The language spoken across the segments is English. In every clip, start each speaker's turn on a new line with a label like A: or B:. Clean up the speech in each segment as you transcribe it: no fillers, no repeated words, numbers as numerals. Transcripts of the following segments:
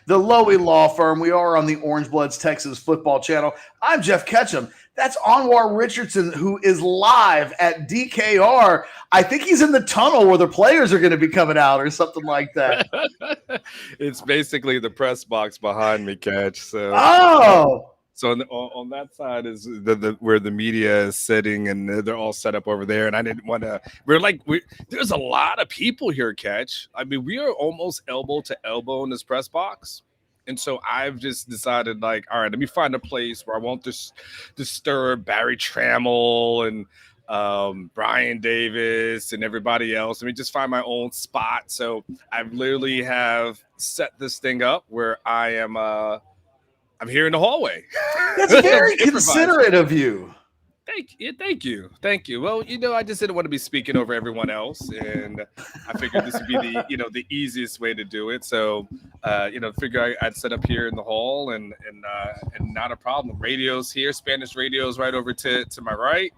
A: the Loewy Law Firm. We are on the Orangebloods Texas Football Channel. I'm Geoff Ketchum. That's Anwar Richardson, who is live at DKR. I think he's in the tunnel where the players are going to be coming out or something like that.
B: It's basically the press box behind me, Catch.
A: Oh,
B: So on that side is the where the media is sitting, and they're all set up over there. And I didn't want to. There's a lot of people here, Catch. I mean, we are almost elbow to elbow in this press box, and so I've just decided, like, all right, let me find a place where I won't disturb Barry Trammell and Brian Davis and everybody else. Let me just find my own spot. So I literally have set this thing up where I'm here in the hallway.
A: that's very considerate of you.
B: Thank you. Well, I just didn't want to be speaking over everyone else, and I figured this would be the easiest way to do it. So, figure I'd set up here in the hall, and not a problem. Radio's here, Spanish radio's right over to my right.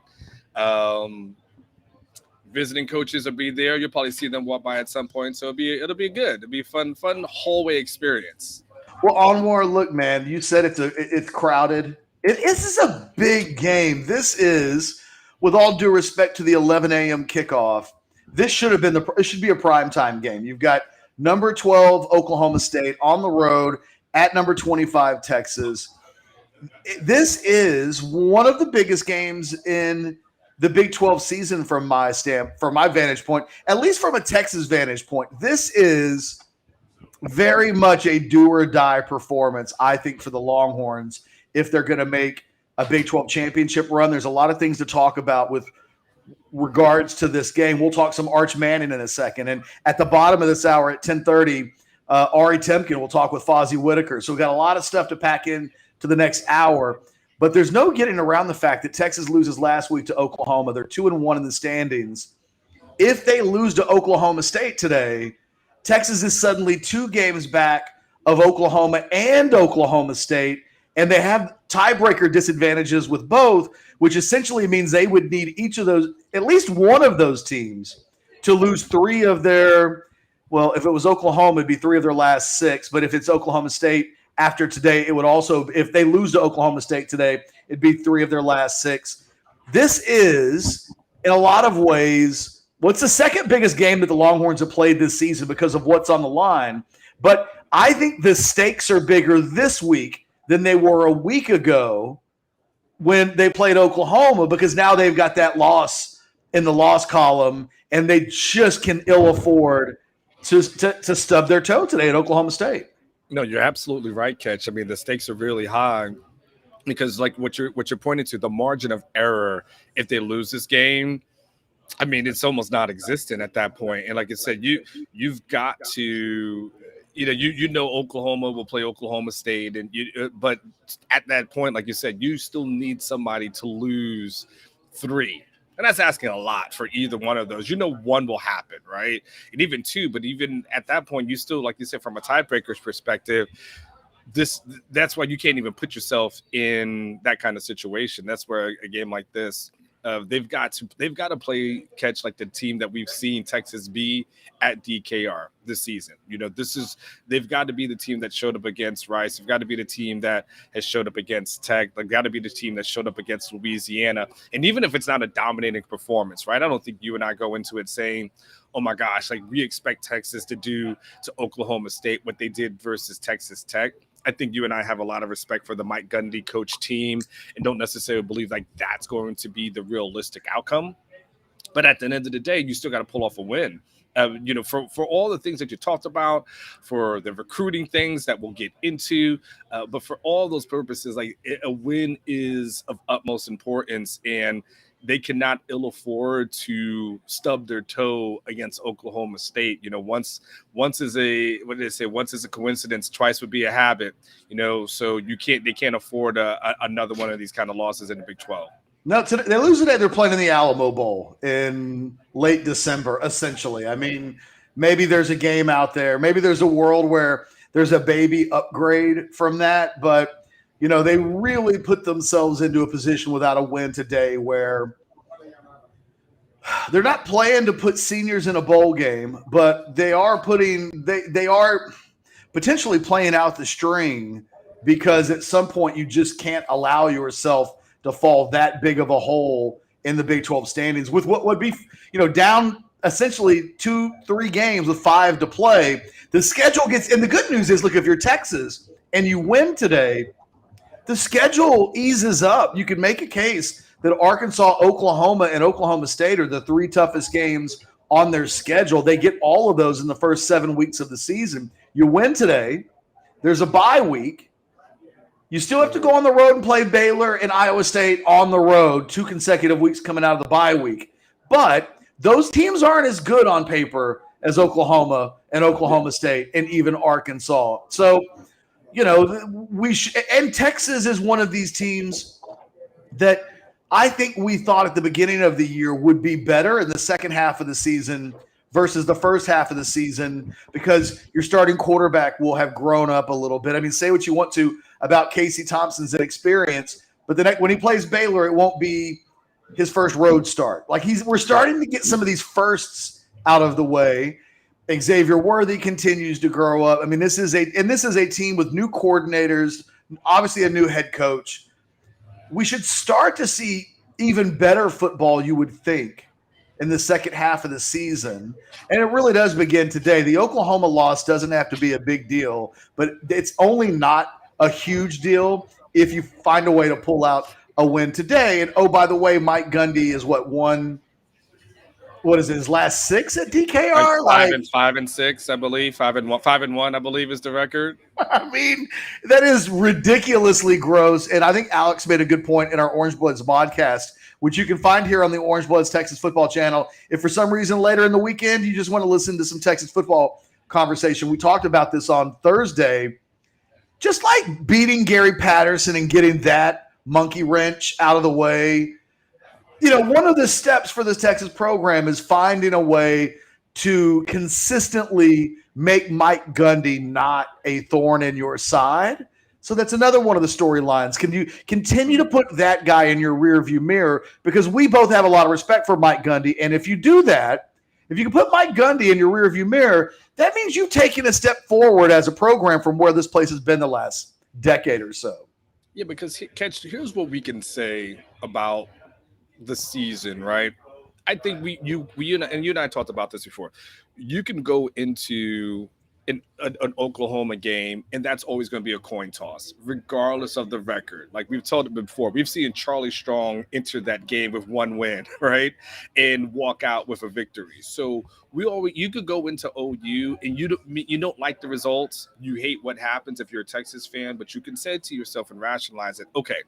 B: Visiting coaches will be there. You'll probably see them walk by at some point. So it'll be good. It'll be a fun hallway experience.
A: Well, Anwar, look, man, you said it's crowded. This is a big game. This is, with all due respect to the 11 a.m. kickoff, this should have been it should be a primetime game. You've got number 12 Oklahoma State on the road at number 25 Texas. This is one of the biggest games in the Big 12 season from my vantage point, at least from a Texas vantage point. This is very much a do or die performance, I think, for the Longhorns if they're going to make a Big 12 championship run. There's a lot of things to talk about with regards to this game. We'll talk some Arch Manning in a second. And at the bottom of this hour at 10:30, Ari Temkin will talk with Fozzie Whitaker. So we've got a lot of stuff to pack in to the next hour. But there's no getting around the fact that Texas loses last week to Oklahoma. They're 2-1 in the standings. If they lose to Oklahoma State today, Texas is suddenly 2 games back of Oklahoma and Oklahoma State, and they have tiebreaker disadvantages with both, which essentially means they would need each of those, at least one of those teams, to lose 3 of their, well, if it was Oklahoma, it'd be 3 of their last 6, but if it's Oklahoma State after today, it would also, if they lose to Oklahoma State today, it'd be 3 of their last 6. This is, in a lot of ways, what's the second biggest game that the Longhorns have played this season because of what's on the line. But I think the stakes are bigger this week than they were a week ago when they played Oklahoma, because now they've got that loss in the loss column, and they just can ill afford to stub their toe today at Oklahoma State.
B: No, you're absolutely right, Catch. I mean, the stakes are really high because, like what you're pointing to, the margin of error if they lose this game, I mean, it's almost non-existent at that point. And like I said, you've got to, Oklahoma will play Oklahoma State, but at that point, like you said, you still need somebody to lose 3. And that's asking a lot for either one of those. One will happen, right? And even 2, but even at that point, you still, like you said, from a tiebreaker's perspective, that's why you can't even put yourself in that kind of situation. That's where a game like this, they've got to play Catch like the team that we've seen Texas be at DKR this season. They've got to be the team that showed up against Rice. They've got to be the team that has showed up against Tech. They've got to be the team that showed up against Louisiana. And even if it's not a dominating performance, right? I don't think you and I go into it saying, oh my gosh, like we expect Texas to do to Oklahoma State what they did versus Texas Tech. I think you and I have a lot of respect for the Mike Gundy coach team and don't necessarily believe like that's going to be the realistic outcome. But at the end of the day, you still got to pull off a win. For all the things that you talked about, for the recruiting things that we'll get into, but for all those purposes, like a win is of utmost importance, and they cannot ill afford to stub their toe against Oklahoma State. Once is a, what did they say? Once is a coincidence, twice would be a habit. So they can't afford another one of these kind of losses in the Big 12.
A: No, they lose today. They're playing in the Alamo Bowl in late December, essentially. I mean, maybe there's a game out there. Maybe there's a world where there's a baby upgrade from that. But, they really put themselves into a position without a win today where they're not playing to put seniors in a bowl game, but they are putting potentially playing out the string because at some point you just can't allow yourself to fall that big of a hole in the Big 12 standings with what would be, down essentially 2-3 games with 5 to play. The schedule gets, and the good news is, look, if you're Texas and you win today, the schedule eases up. You can make a case that Arkansas, Oklahoma, and Oklahoma State are the 3 toughest games on their schedule. They get all of those in the first 7 weeks of the season. You win today, there's a bye week. You still have to go on the road and play Baylor and Iowa State on the road 2 consecutive weeks coming out of the bye week. But those teams aren't as good on paper as Oklahoma and Oklahoma State and even Arkansas. So, and Texas is one of these teams that I think we thought at the beginning of the year would be better in the second half of the season versus the first half of the season because your starting quarterback will have grown up a little bit. I mean, say what you want to about Casey Thompson's experience, but when he plays Baylor, it won't be his first road start. Like we're starting to get some of these firsts out of the way. Xavier Worthy continues to grow up. I mean, this is a team with new coordinators, obviously a new head coach. We should start to see even better football, you would think, in the second half of the season. And it really does begin today. The Oklahoma loss doesn't have to be a big deal, but it's only not a huge deal if you find a way to pull out a win today. And, oh, by the way, Mike Gundy is what is it, his last 6 at DKR?
B: Like 5 and 6, I believe. 5 and 1, I believe, is the record.
A: I mean, that is ridiculously gross. And I think Alex made a good point in our Orangebloods podcast, which you can find here on the Orangebloods Texas football channel. If for some reason later in the weekend you just want to listen to some Texas football conversation, we talked about this on Thursday. Just like beating Gary Patterson and getting that monkey wrench out of the way, one of the steps for this Texas program is finding a way to consistently make Mike Gundy not a thorn in your side. So that's another one of the storylines. Can you continue to put that guy in your rearview mirror? Because we both have a lot of respect for Mike Gundy. And if you do that, if you can put Mike Gundy in your rearview mirror, that means you've taken a step forward as a program from where this place has been the last decade or so.
B: Yeah, because here's what we can say about the season, right? I think you and I talked about this before. You can go into an Oklahoma game, and that's always going to be a coin toss, regardless of the record. Like we've told it before, we've seen Charlie Strong enter that game with 1 win, right, and walk out with a victory. So you could go into OU and you don't like the results, you hate what happens if you're a Texas fan, but you can say to yourself and rationalize it. Okay,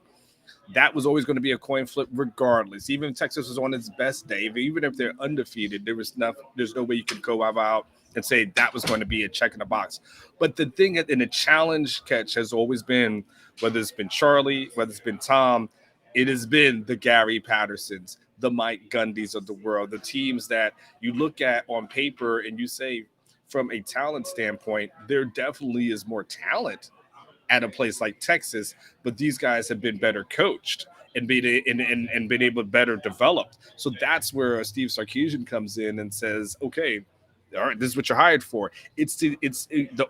B: that was always going to be a coin flip regardless. Even if Texas was on its best day, even if they're undefeated, there's no way you could go out and say that was going to be a check in the box. But the thing in the challenge catch has always been, whether it's been Charlie, whether it's been Tom, it has been the Gary Pattersons, the Mike Gundys of the world, the teams that you look at on paper and you say, from a talent standpoint, there definitely is more talent at a place like Texas, but these guys have been better coached and been able to better developed. So that's where Steve Sarkisian comes in and says, okay, all right, this is what you're hired for. It's the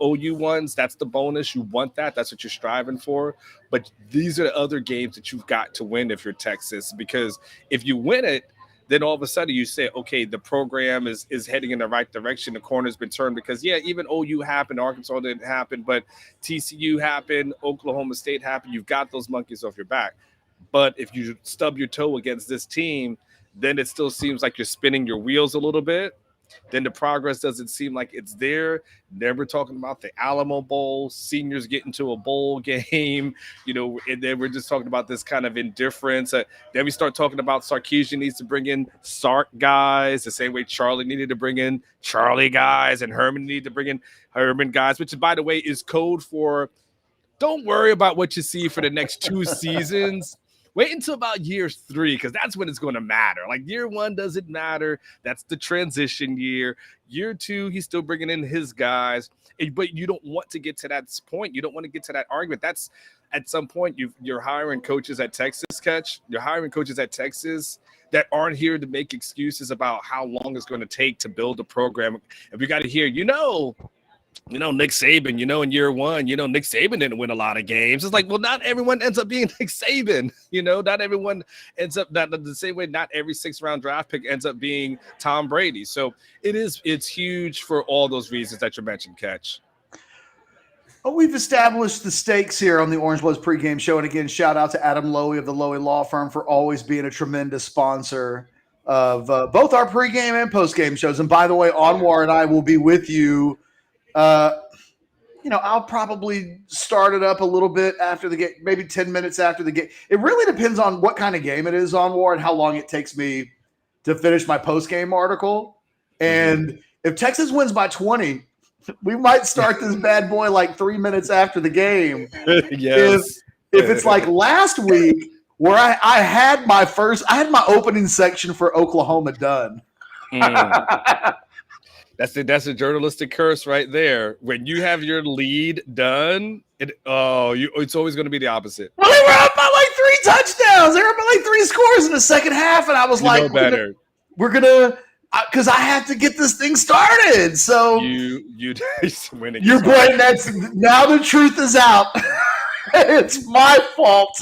B: OU ones. That's the bonus. You want that. That's what you're striving for. But these are the other games that you've got to win if you're Texas, because if you win it, then all of a sudden you say, okay, the program is heading in the right direction. The corner's been turned because, yeah, even OU happened, Arkansas didn't happen, but TCU happened, Oklahoma State happened. You've got those monkeys off your back. But if you stub your toe against this team, then it still seems like you're spinning your wheels a little bit. Then the progress doesn't seem like it's there. Never talking about the Alamo Bowl, seniors getting to a bowl game, and then we're just talking about this kind of indifference. Then we start talking about Sarkisian needs to bring in Sark guys, the same way Charlie needed to bring in Charlie guys, and Herman needed to bring in Herman guys, which, by the way, is code for don't worry about what you see for the next 2 seasons. Wait until about year 3, because that's when it's going to matter. Like year 1 doesn't matter. That's the transition year. Year 2, he's still bringing in his guys. But you don't want to get to that point. You don't want to get to that argument. That's at some point you're hiring coaches at Texas, Catch. You're hiring coaches at Texas that aren't here to make excuses about how long it's going to take to build a program. And we got to hear, Nick Saban, in year one, Nick Saban didn't win a lot of games. It's like, well, not everyone ends up being Nick Saban. Not everyone ends up not the same way. Not every 6th-round draft pick ends up being Tom Brady. So it's huge for all those reasons that you mentioned, Catch.
A: Well, we've established the stakes here on the Orangebloods pregame show. And again, shout out to Adam Loewy of the Loewy Law Firm for always being a tremendous sponsor of both our pregame and postgame shows. And by the way, Anwar and I will be with you. I'll probably start it up a little bit after the game, maybe 10 minutes after the game. It really depends on what kind of game it is, Anwar, and how long it takes me to finish my postgame article. And if Texas wins by 20, we might start this bad boy like 3 minutes after the game.
B: Yes.
A: If it's like last week where I had my opening section for Oklahoma done.
B: That's a journalistic curse right there. When you have your lead done, it's always going to be the opposite.
A: Well, they were up by like 3 touchdowns. They were up by like 3 scores in the second half, and I was like,
B: better.
A: We're gonna, because I have to get this thing started. So
B: you winning.
A: You're playing. That's now the truth is out. It's my fault.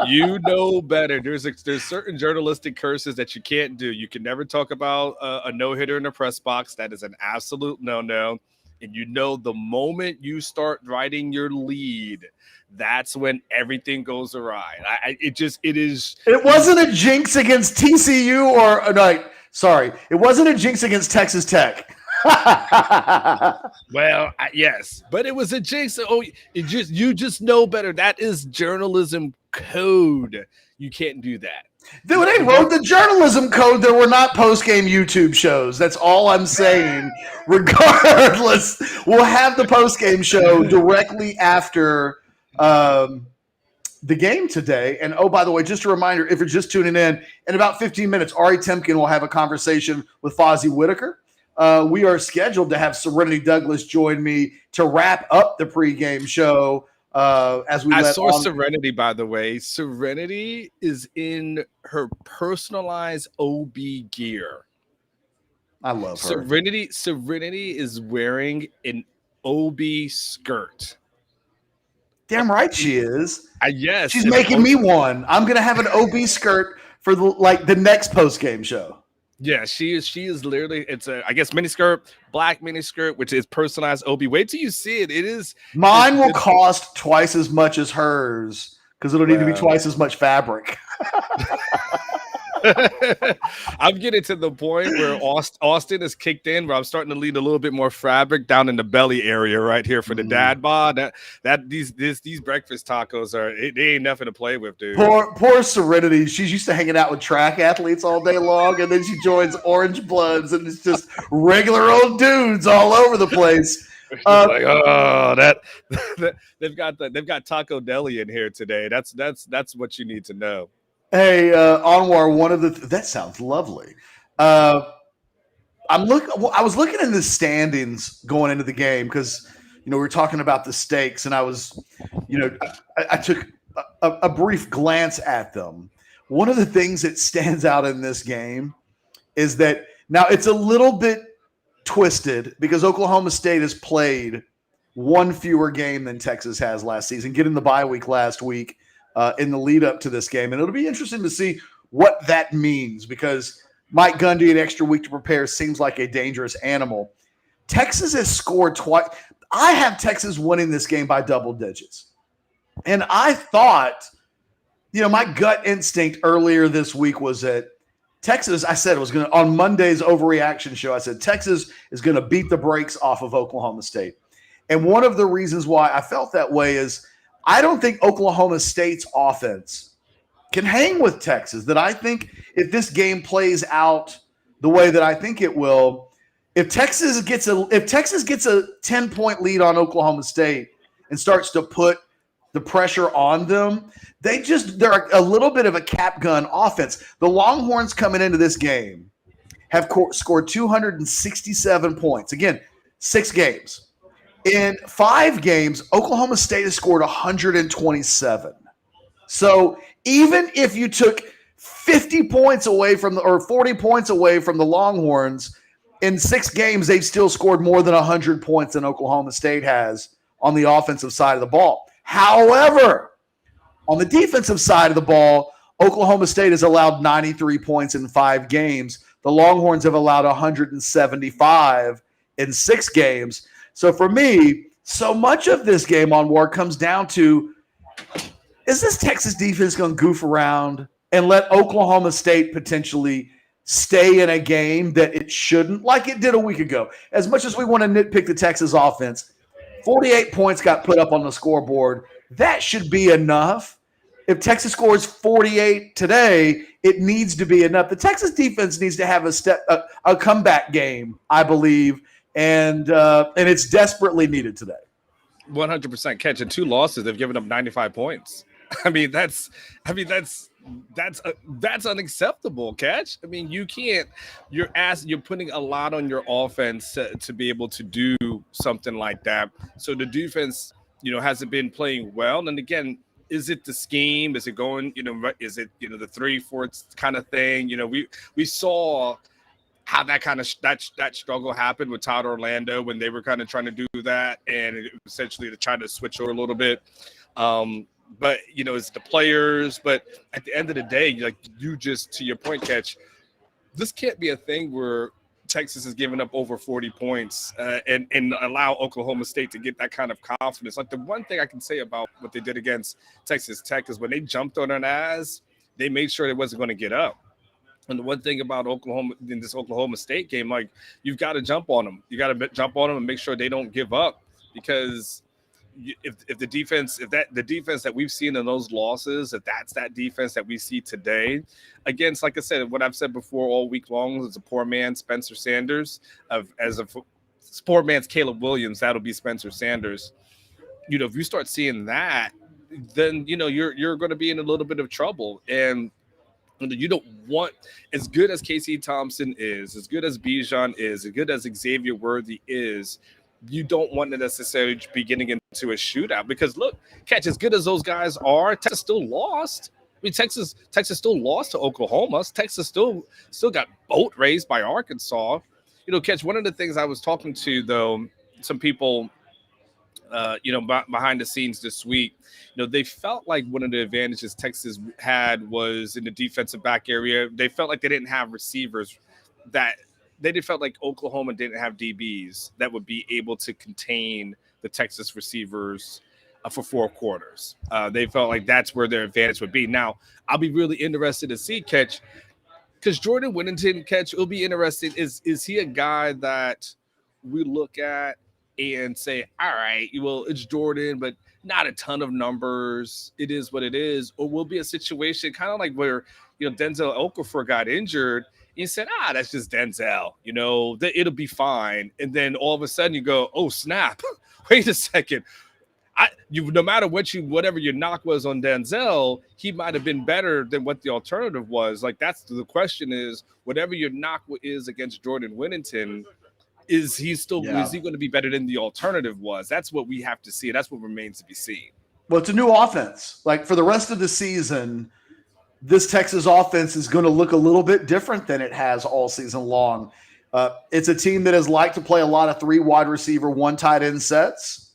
B: You know better. There's certain journalistic curses that you can't do. You can never talk about a no-hitter in the press box. That is an absolute no-no. And the moment you start writing your lead, that's when everything goes awry. It
A: wasn't a jinx against TCU it wasn't a jinx against Texas Tech.
B: Well, yes, but it was a jinx. You just know better. That is journalism code. You can't do that.
A: When they wrote the journalism code, there were not post-game YouTube shows. That's all I'm saying. Regardless, we'll have the post-game show directly after the game today. And by the way, just a reminder, if you're just tuning in about 15 minutes, Ari Temkin will have a conversation with Fozzie Whitaker. We are scheduled to have Serenity Douglas join me to wrap up the pregame show. I
B: saw Serenity, by the way. Serenity is in her personalized OB gear.
A: I love her.
B: Serenity is wearing an OB skirt.
A: Damn right she is.
B: Yes.
A: She's making me one. I'm going to have an OB skirt for the next post-game show.
B: Yeah, she is literally, it's mini skirt, black mini skirt, which is personalized OB. Wait till you see it.
A: Mine will cost twice as much as hers because it'll need to be twice as much fabric.
B: I'm getting to the point where Austin is kicked in, where I'm starting to lead a little bit more fabric down in the belly area right here for the dad bod. These breakfast tacos they ain't nothing to play with, dude.
A: Poor Serenity. She's used to hanging out with track athletes all day long, and then she joins Orangebloods, and it's just regular old dudes all over the place.
B: They've got Taco Deli in here today. That's what you need to know.
A: Hey, Anwar, that sounds lovely. I was looking in the standings going into the game because, we were talking about the stakes, and I was, I took a brief glance at them. One of the things that stands out in this game is that now it's a little bit twisted because Oklahoma State has played one fewer game than Texas has last season, getting the bye week last week. In the lead up to this game. And it'll be interesting to see what that means because Mike Gundy, an extra week to prepare, seems like a dangerous animal. Texas has scored twice. I have Texas winning this game by double digits. And I thought, my gut instinct earlier this week was that Texas, I said it was going to, on Monday's overreaction show, I said Texas is going to beat the brakes off of Oklahoma State. And one of the reasons why I felt that way is I don't think Oklahoma State's offense can hang with Texas. That I think if this game plays out the way that I think it will, if Texas gets a 10-point lead on Oklahoma State and starts to put the pressure on them, they're a little bit of a cap gun offense. The Longhorns coming into this game have scored 267 points. Again, 6 games. In 5 games, Oklahoma State has scored 127. So even if you took 50 points away from or 40 points away from the Longhorns, in 6 games, they've still scored more than 100 points than Oklahoma State has on the offensive side of the ball. However, on the defensive side of the ball, Oklahoma State has allowed 93 points in 5 games. The Longhorns have allowed 175 in 6 games. So for me, so much of this game, Anwar, comes down to, is this Texas defense going to goof around and let Oklahoma State potentially stay in a game that it shouldn't, like it did a week ago? As much as we want to nitpick the Texas offense, 48 points got put up on the scoreboard. That should be enough. If Texas scores 48 today, it needs to be enough. The Texas defense needs to have a comeback game, I believe, and it's desperately needed today.
B: 100% catch. In 2 losses, they've given up 95 points. I mean, that's unacceptable, Catch. I mean, you can't. You're putting a lot on your offense to be able to do something like that. So the defense, hasn't been playing well. And again, is it the scheme? Is it going? Is it the 3-4 kind of thing? We saw how that kind of that struggle happened with Todd Orlando when they were kind of trying to do that, and essentially to try to switch over a little bit. But it's the players. But at the end of the day, to your point, Catch, this can't be a thing where Texas is giving up over 40 points and allow Oklahoma State to get that kind of confidence. Like, the one thing I can say about what they did against Texas Tech is when they jumped on an ass, they made sure they wasn't going to get up. And the one thing about Oklahoma in this Oklahoma State game, you've got to jump on them. You got to jump on them and make sure they don't give up, because if the defense that we've seen in those losses, if that's that defense that we see today against, like I said, what I've said before all week long, is a poor man's Spencer Sanders, as a poor man's Caleb Williams, that'll be Spencer Sanders. If you start seeing that, then you're going to be in a little bit of trouble. And you don't want, as good as Casey Thompson is, as good as Bijan is, as good as Xavier Worthy is, you don't want to necessarily be getting into a shootout, because look, Catch, as good as those guys are, Texas still lost. I mean, Texas still lost to Oklahoma. Texas still got boat raced by Arkansas. Catch, one of the things I was talking to, though, some people, behind the scenes this week, they felt like one of the advantages Texas had was in the defensive back area. They felt like they didn't have receivers that. They felt like Oklahoma didn't have DBs that would be able to contain the Texas receivers for 4 quarters. They felt like that's where their advantage would be. Now, I'll be really interested to see, Catch, because Jordan Whittington, Catch, it'll be interesting. Is he a guy that we look at and say, all right, well, it's Jordan, but not a ton of numbers. It is what it is. Or will be a situation kind of like where, Denzel Okafor got injured. You said, that's just Denzel, it'll be fine. And then all of a sudden you go, oh, snap. Wait a second. No matter whatever your knock was on Denzel, he might have been better than what the alternative was. Like, that's the question is, whatever your knock is against Jordan Whittington, is he going to be better than the alternative was? That's what we have to see. That's what remains to be seen.
A: Well, it's a new offense. Like, for the rest of the season, this Texas offense is going to look a little bit different than it has all season long. It's a team that has liked to play a lot of 3 wide receiver, 1 tight end sets.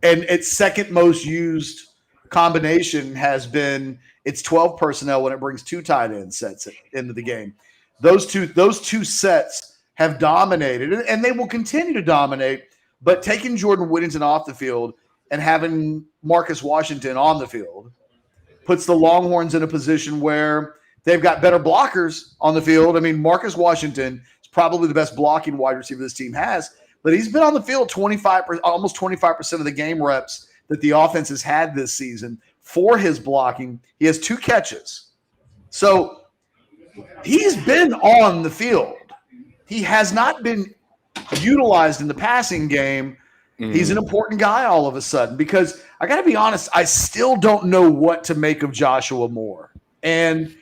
A: And its second most used combination has been its 12 personnel when it brings 2 tight end sets into the game. Those two sets have dominated, and they will continue to dominate, but taking Jordan Whittington off the field and having Marcus Washington on the field puts the Longhorns in a position where they've got better blockers on the field. I mean, Marcus Washington is probably the best blocking wide receiver this team has, but he's been on the field almost 25% of the game reps that the offense has had this season for his blocking. He has 2 catches. So he's been on the field. He has not been utilized in the passing game. He's an important guy all of a sudden, because I got to be honest, I still don't know what to make of Joshua Moore. And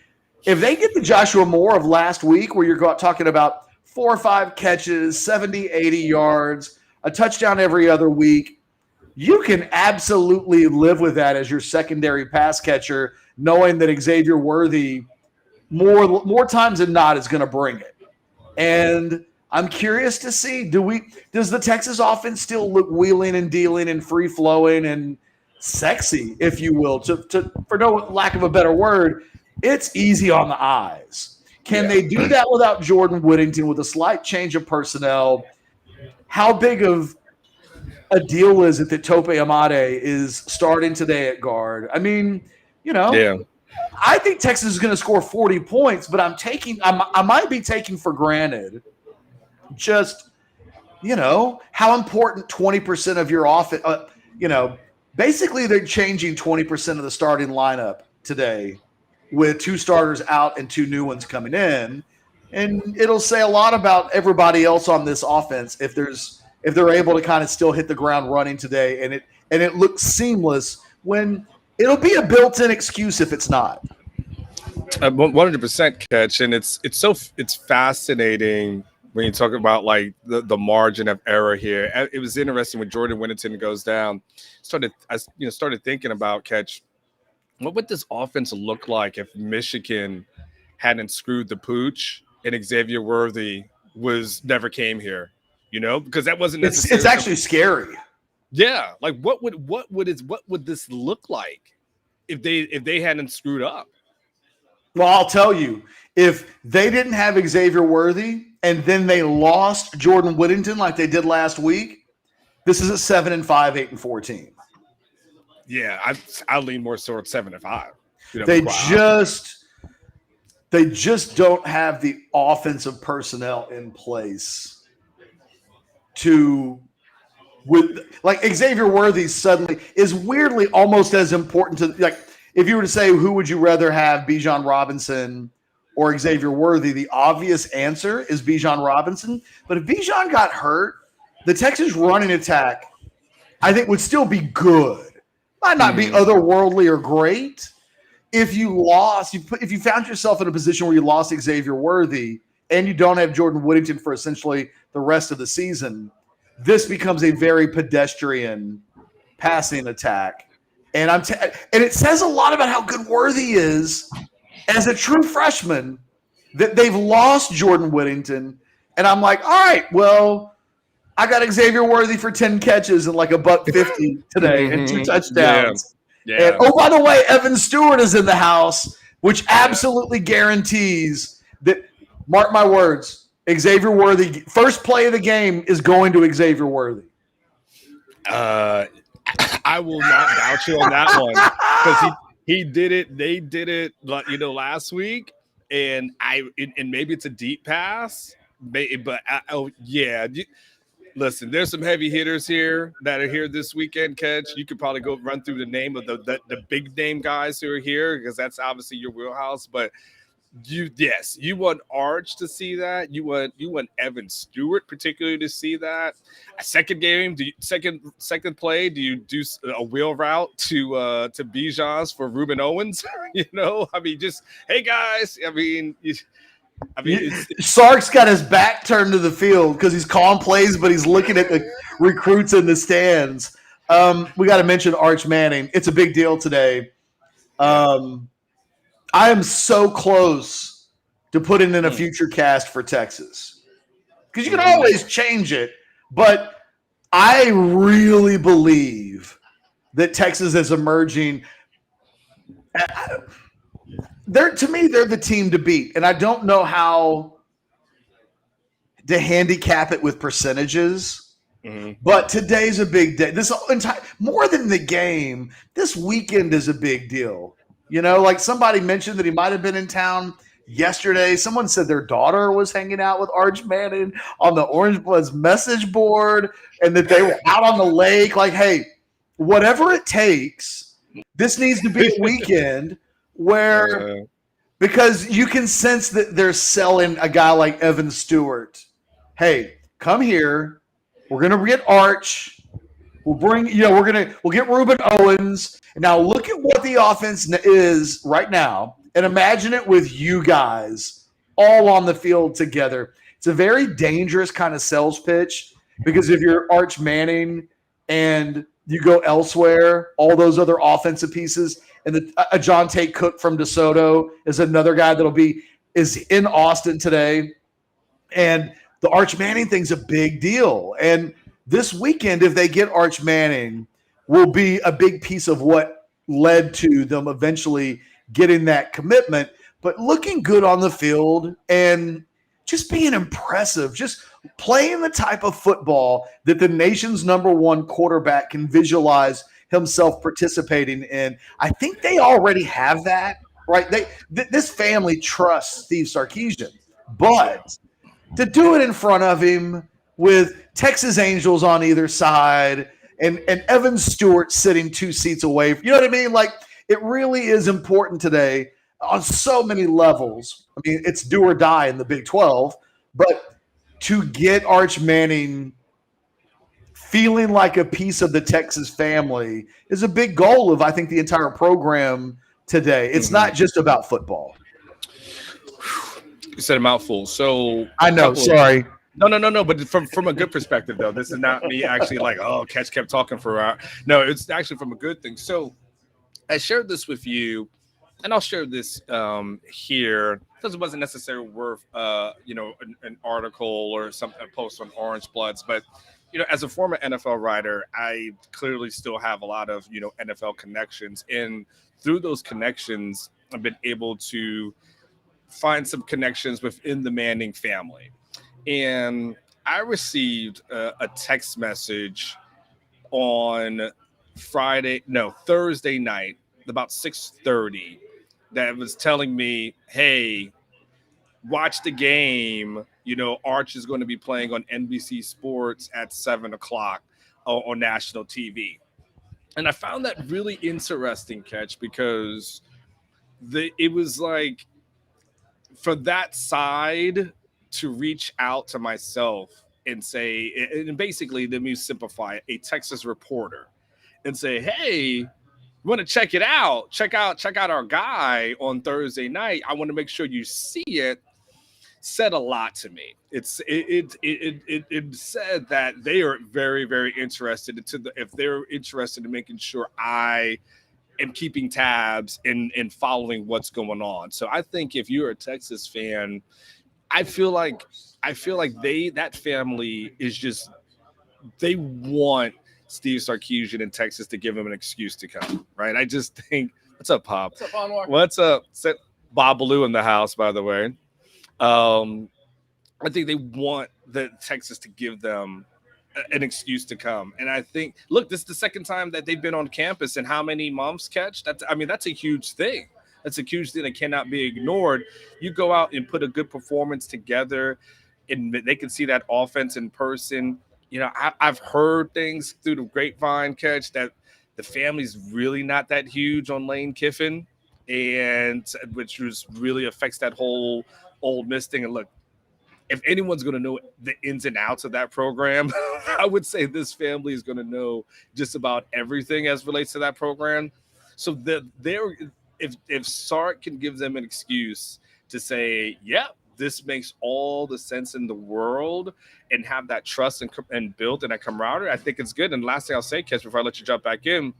A: if they get the Joshua Moore of last week, where you're talking about 4 or 5 catches, 70, 80 yards, a touchdown every other week, you can absolutely live with that as your secondary pass catcher, knowing that Xavier Worthy more times than not is going to bring it. And I'm curious to see, does the Texas offense still look wheeling and dealing and free flowing and sexy, if you will, for no lack of a better word, it's easy on the eyes. Can they do that without Jordan Whittington with a slight change of personnel? How big of a deal is it that Tope Amade is starting today at guard? I mean, I think Texas is going to score 40 points, but I might be taking for granted just, how important 20% of your offense, basically they're changing 20% of the starting lineup today with 2 starters out and 2 new ones coming in. And it'll say a lot about everybody else on this offense if they're able to kind of still hit the ground running today and it looks seamless when it'll be a built-in excuse if it's not.
B: 100% catch. And it's fascinating when you talk about like the margin of error here. It was interesting when Jordan Whittington goes down. I started thinking about catch. What would this offense look like if Michigan hadn't screwed the pooch and Xavier Worthy never came here? Because that wasn't necessarily.
A: It's actually scary.
B: Yeah, like what would this look like if they hadn't screwed up?
A: Well, I'll tell you, if they didn't have Xavier Worthy and then they lost Jordan Whittington like they did last week, this is a 7-5, 8-4 team.
B: Yeah, I lean more towards 7-5.
A: They just don't have the offensive personnel in place like Xavier Worthy suddenly is weirdly almost as important to, like, if you were to say who would you rather have, Bijan Robinson or Xavier Worthy, the obvious answer is Bijan Robinson. But if Bijan got hurt, the Texas running attack, I think, would still be good. Might not be otherworldly or great. If you found yourself in a position where you lost Xavier Worthy and you don't have Jordan Whittington for essentially the rest of the season, this becomes a very pedestrian passing attack. And it says a lot about how good Worthy is as a true freshman that they've lost Jordan Whittington. And I'm like, all right, well, I got Xavier Worthy for 10 catches and like $150 today and 2 touchdowns.
B: Yeah.
A: And, oh, by the way, Evan Stewart is in the house, which absolutely guarantees that, mark my words, Xavier Worthy, first play of the game is going to Xavier Worthy.
B: I will not doubt you on that one because he did it. They did it, last week, and maybe it's a deep pass, but listen, there's some heavy hitters here that are here this weekend. Catch, you could probably go run through the name of the big name guys who are here because that's obviously your wheelhouse, but. You want Arch to see that. You want Evan Stewart particularly to see that. A second game, second play. Do you do a wheel route to Bijan's for Ruben Owens? I mean, just hey guys.
A: Sark's got his back turned to the field because he's calling plays, but he's looking at the recruits in the stands. We got to mention Arch Manning. It's a big deal today. I am so close to putting in a future cast for Texas because you can always change it. But I really believe that Texas is emerging. To me, they're the team to beat. And I don't know how to handicap it with percentages. But today's a big day. More than the game, this weekend is a big deal. Like somebody mentioned that he might have been in town yesterday. Someone said their daughter was hanging out with Arch Manning on the Orangebloods message board and that they were out on the lake. Like, hey, whatever it takes, this needs to be a weekend where because you can sense that they're selling a guy like Evan Stewart. Hey, come here. We're going to get Arch. We'll bring, we'll get Ruben Owens. And now look at what the offense is right now and imagine it with you guys all on the field together. It's a very dangerous kind of sales pitch because if you're Arch Manning and you go elsewhere, all those other offensive pieces, and a Jonte Cook from DeSoto is another guy is in Austin today. And the Arch Manning thing's a big deal. And this weekend, if they get Arch Manning, will be a big piece of what led to them eventually getting that commitment. But looking good on the field and just being impressive, just playing the type of football that the nation's #1 quarterback can visualize himself participating in. I think they already have that, right? This family trusts Steve Sarkisian, but to do it in front of him with Texas Angels on either side and Evan Stewart sitting 2 seats away, you know what I mean? Like, it really is important today on so many levels. I mean, it's do or die in the Big 12, but to get Arch Manning feeling like a piece of the Texas family is a big goal of, I think, the entire program today. It's not just about football.
B: You said a mouthful. So
A: I know, sorry.
B: No. But from a good perspective, though, this is not me actually like, oh, Ketch kept talking for a while. No, it's actually from a good thing. So I shared this with you, and I'll share this here because it wasn't necessarily worth, an article or something, a post on Orangebloods. But, as a former NFL writer, I clearly still have a lot of, NFL connections. And through those connections, I've been able to find some connections within the Manning family. And I received a text message on Thursday night, about 6:30, that was telling me, hey, watch the game. Arch is going to be playing on NBC Sports at 7:00 on national TV. And I found that really interesting, Ketch, because it was like, for that side to reach out to myself and say, and basically, let me simplify it, a Texas reporter, and say, hey, want to check it out? Check out our guy on Thursday night. I want to make sure you see it. Said a lot to me. It said that they are very, very interested if they're interested in making sure I am keeping tabs and following what's going on. So I think if you're a Texas fan, I feel like that family is just, they want Steve Sarkisian in Texas to give him an excuse to come, right? I just think, what's up, Pop?
C: What's up, Anwar?
B: What's up? Bob Ballou in the house, by the way. I think they want the Texas to give them an excuse to come. And I think, look, this is the second time that they've been on campus in how many months, Catch? That's a huge thing. That's a huge thing that cannot be ignored. You go out and put a good performance together, and they can see that offense in person. I've heard things through the grapevine, Catch, that the family's really not that huge on Lane Kiffin, and which really affects that whole Ole Miss thing. And look, if anyone's going to know the ins and outs of that program, I would say this family is going to know just about everything as relates to that program. So if Sark can give them an excuse to say, yeah, this makes all the sense in the world, and have that trust and built and that camaraderie, I think it's good. And last thing I'll say, Kes, before I let you jump back in,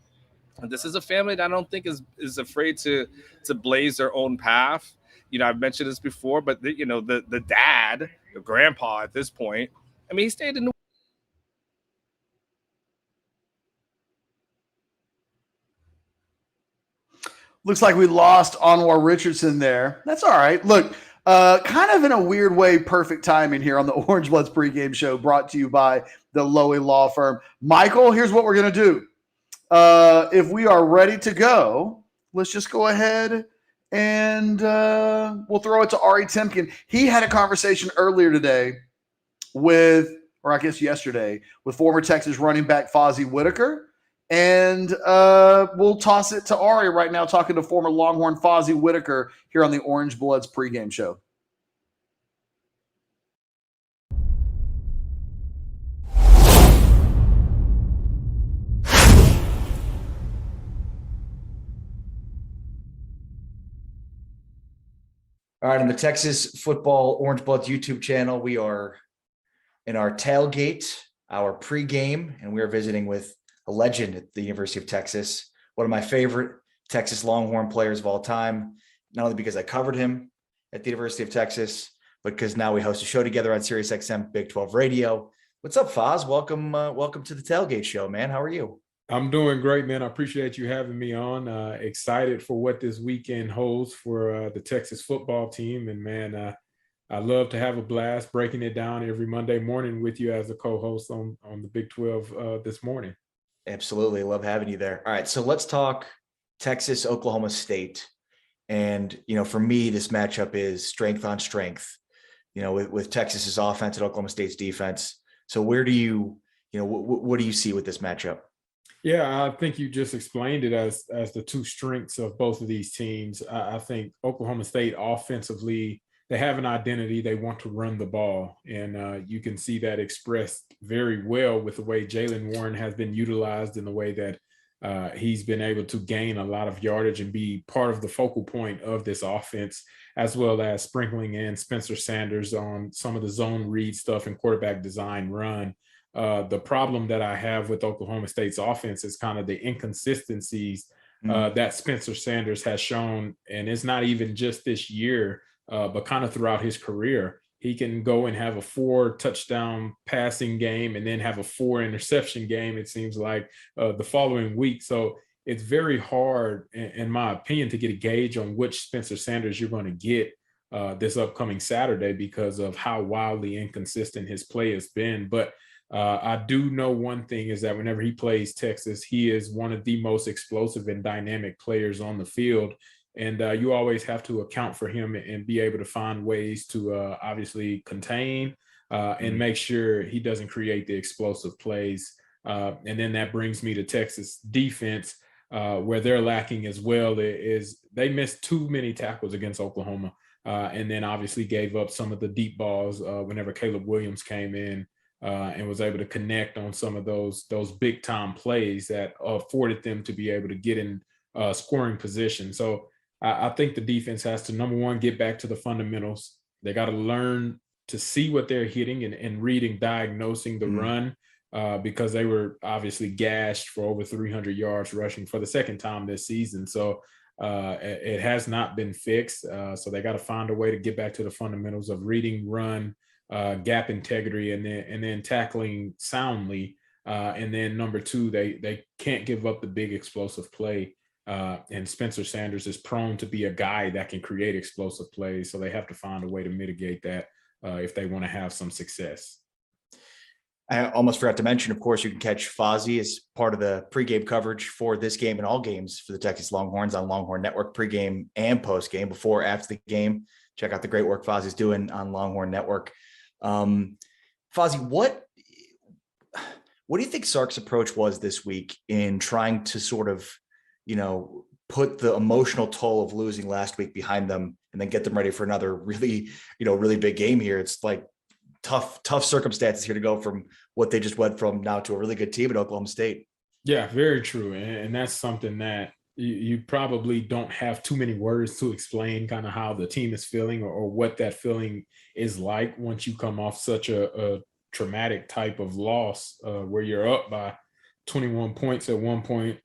B: this is a family that I don't think is afraid to blaze their own path. I've mentioned this before, but the dad, the grandpa at this point, I mean, he stayed in the.
A: Looks like we lost Anwar Richardson there. That's all right. Look, kind of in a weird way, perfect timing here on the Orangebloods pregame show, brought to you by the Loewy Law Firm. Michael, here's what we're going to do. If we are ready to go, let's just go ahead and we'll throw it to Ari Timken. He had a conversation earlier today yesterday, with former Texas running back Fozzie Whitaker. And we'll toss it to Ari right now, talking to former Longhorn Fozzie Whitaker here on the Orangebloods pregame show.
C: All right, on the Texas Football Orangebloods YouTube channel, we are in our tailgate, our pregame, and we are visiting with a legend at the University of Texas, one of my favorite Texas Longhorn players of all time, not only because I covered him at the University of Texas, because now we host a show together on SiriusXM Big 12 Radio. What's up, Foz? Welcome to the Tailgate Show, man. How are you?
D: I'm doing great, man. I appreciate you having me on. Excited for what this weekend holds for the Texas football team. And man, I love to have a blast breaking it down every Monday morning with you as a co-host on the Big 12 this morning.
C: Absolutely. Love having you there. All right. So let's talk Texas, Oklahoma State. And, for me, this matchup is strength on strength, with Texas's offense and Oklahoma State's defense. So where do you, what do you see with this matchup?
D: Yeah, I think you just explained it as the two strengths of both of these teams. I think Oklahoma State offensively, they have an identity. They want to run the ball. And you can see that expressed very well with the way Jaylen Warren has been utilized, in the way that he's been able to gain a lot of yardage and be part of the focal point of this offense, as well as sprinkling in Spencer Sanders on some of the zone read stuff and quarterback design run. The problem that I have with Oklahoma State's offense is kind of the inconsistencies that Spencer Sanders has shown. And it's not even just this year, but kind of throughout his career. He can go and have a 4-touchdown passing game and then have a 4-interception game, it seems like, the following week. So it's very hard, in my opinion, to get a gauge on which Spencer Sanders you're going to get this upcoming Saturday, because of how wildly inconsistent his play has been. But I do know one thing is that whenever he plays Texas, he is one of the most explosive and dynamic players on the field. And you always have to account for him and be able to find ways to obviously contain and make sure he doesn't create the explosive plays. And then that brings me to Texas defense, where they're lacking as well. Is they missed too many tackles against Oklahoma, and then obviously gave up some of the deep balls whenever Caleb Williams came in. And was able to connect on some of those big time plays that afforded them to be able to get in scoring position. So I think the defense has to, number one, get back to the fundamentals. They got to learn to see what they're hitting and reading, diagnosing the run, because they were obviously gashed for over 300 yards rushing for the second time this season. So it has not been fixed. So they got to find a way to get back to the fundamentals of reading, run, gap integrity, and then tackling soundly. And then number two, they can't give up the big explosive play. And Spencer Sanders is prone to be a guy that can create explosive plays. So they have to find a way to mitigate that if they want to have some success.
C: I almost forgot to mention, of course, you can catch Fozzie as part of the pregame coverage for this game and all games for the Texas Longhorns on Longhorn Network, pregame and postgame, before, after the game. Check out the great work Fozzie's doing on Longhorn Network. Fozzie, what do you think Sark's approach was this week in trying to sort of, put the emotional toll of losing last week behind them and then get them ready for another really, really big game here? It's like tough circumstances here to go from what they just went from now to a really good team at Oklahoma State.
D: Yeah, very true. And that's something that you probably don't have too many words to explain kind of how the team is feeling or what that feeling is like once you come off such a traumatic type of loss where you're up by 21 points at one point,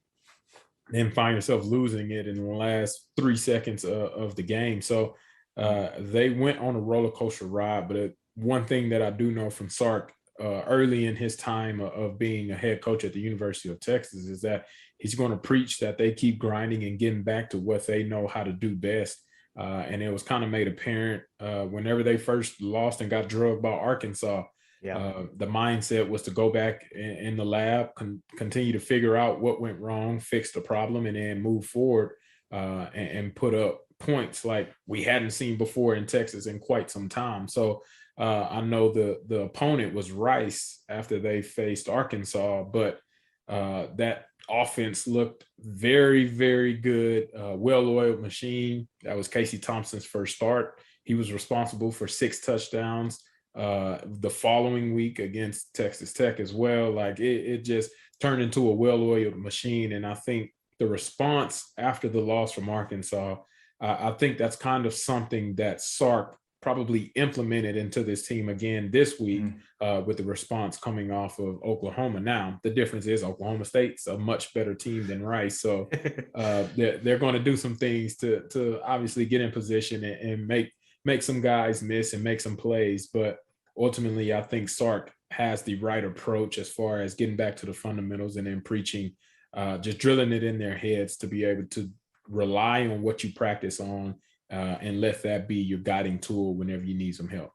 D: then find yourself losing it in the last 3 seconds of the game. So they went on a roller coaster ride. But one thing that I do know from Sark early in his time of being a head coach at the University of Texas is that he's going to preach that they keep grinding and getting back to what they know how to do best. And it was kind of made apparent whenever they first lost and got drugged by Arkansas. The mindset was to go back in the lab, continue to figure out what went wrong, fix the problem, and then move forward and put up points like we hadn't seen before in Texas in quite some time. So I know the opponent was Rice after they faced Arkansas, but that offense looked very, very good, well-oiled machine. That was Casey Thompson's first start. He was responsible for 6 touchdowns the following week against Texas Tech as well. Like it just turned into a well-oiled machine. And I think the response after the loss from Arkansas, I think that's kind of something that Sark probably implemented into this team again this week with the response coming off of Oklahoma. Now, the difference is Oklahoma State's a much better team than Rice. So they're going to do some things to obviously get in position and make make some guys miss and make some plays. But ultimately, I think Sark has the right approach as far as getting back to the fundamentals and then preaching, just drilling it in their heads to be able to rely on what you practice on and let that be your guiding tool whenever you need some help.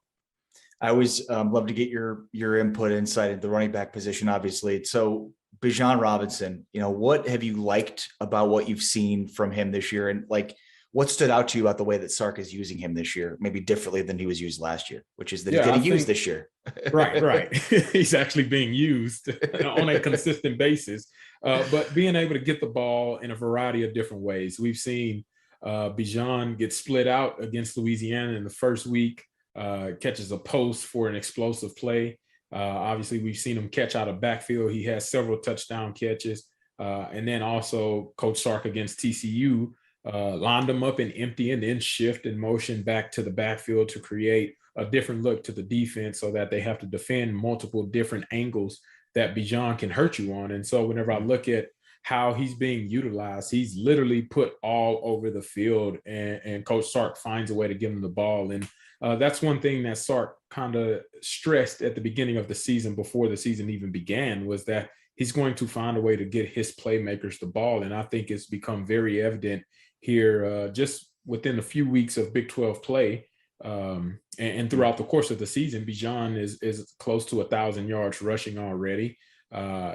C: I always love to get your input, insight into the running back position, obviously. So Bijan Robinson, what have you liked about what you've seen from him this year? And like, what stood out to you about the way that Sark is using him this year, maybe differently than he was used last year, which is that he's getting used this year.
D: Right. He's actually being used on a consistent basis, but being able to get the ball in a variety of different ways. We've seen Bijan get split out against Louisiana in the first week, catches a post for an explosive play. Obviously, we've seen him catch out of backfield. He has several touchdown catches. And then also Coach Sark against TCU lined him up and empty and then shift and motion back to the backfield to create a different look to the defense so that they have to defend multiple different angles that Bijan can hurt you on. And so whenever I look at how he's being utilized, he's literally put all over the field, and Coach Sark finds a way to give him the ball. And that's one thing that Sark kind of stressed at the beginning of the season before the season even began, was that he's going to find a way to get his playmakers the ball. And I think it's become very evident here just within a few weeks of Big 12 play. And throughout the course of the season, Bijan is close to 1,000 yards rushing already.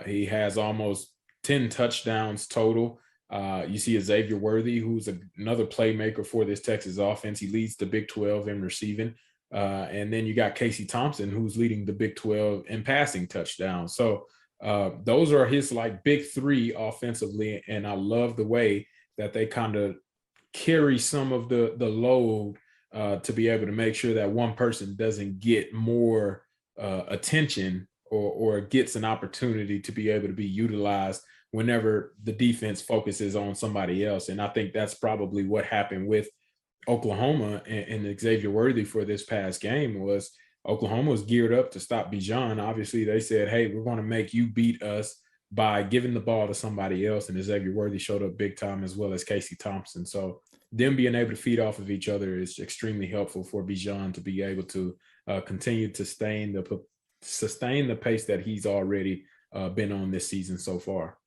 D: He has almost 10 touchdowns total. You see Xavier Worthy, who's another playmaker for this Texas offense. He leads the Big 12 in receiving. And then you got Casey Thompson, who's leading the Big 12 in passing touchdowns. So those are his like big three offensively. And I love the way that they kind of carry some of the load to be able to make sure that one person doesn't get more attention or gets an opportunity to be able to be utilized whenever the defense focuses on somebody else. And I think that's probably what happened with Oklahoma and Xavier Worthy for this past game. Was Oklahoma was geared up to stop Bijan. Obviously, they said, hey, we're going to make you beat us by giving the ball to somebody else. And Xavier Worthy showed up big time, as well as Casey Thompson. So them being able to feed off of each other is extremely helpful for Bijan to be able to continue to sustain the pace that he's already been on this season so far.